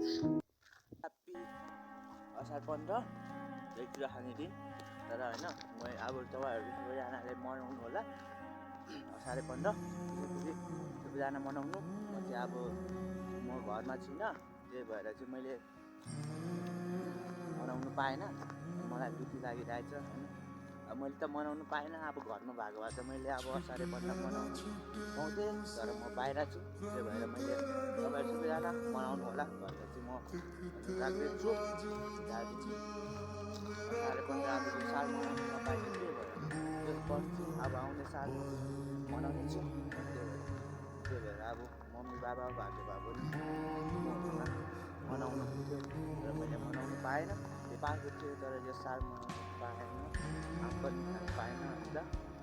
Happy असार 15 भेगतिर खाने दिन। तर होइन म अब तपाईँहरू सबैजनाले मनाउनु होला असार 15 त्यसपछि सबैजना मनाउनु। म चाहिँ अब म घरमा छुइनँ, त्यही भएर चाहिँ मैले मनाउनु पाएन। मलाई दुःखी लागिरहेछ होइन। अब मैले त मनाउनु पाएन, अब घरमा भएको भए त मैले अब असार 15 मनाउनु पाउँथेँ, तर म बाहिर छु। त्यही भएर मैले तपाईँहरू सबैजना मनाउनु होला भनेर चाहिँ म अनुरोध राख्दैछु। त्यहाँदेखि असार 15 अब यो साल मनाउनु नपाएँ, के भयो यो पछि अब आउने साल मनाउने छु। त्यही भएर अब मम्मी बाबा भएको भए पनि म मनाउनु हुन्थ्यो, तर मैले मनाउनु पाएन। पाएको थियो तर यो साल मनाउनु पाएन, आम पनि खानु पाएन होइन।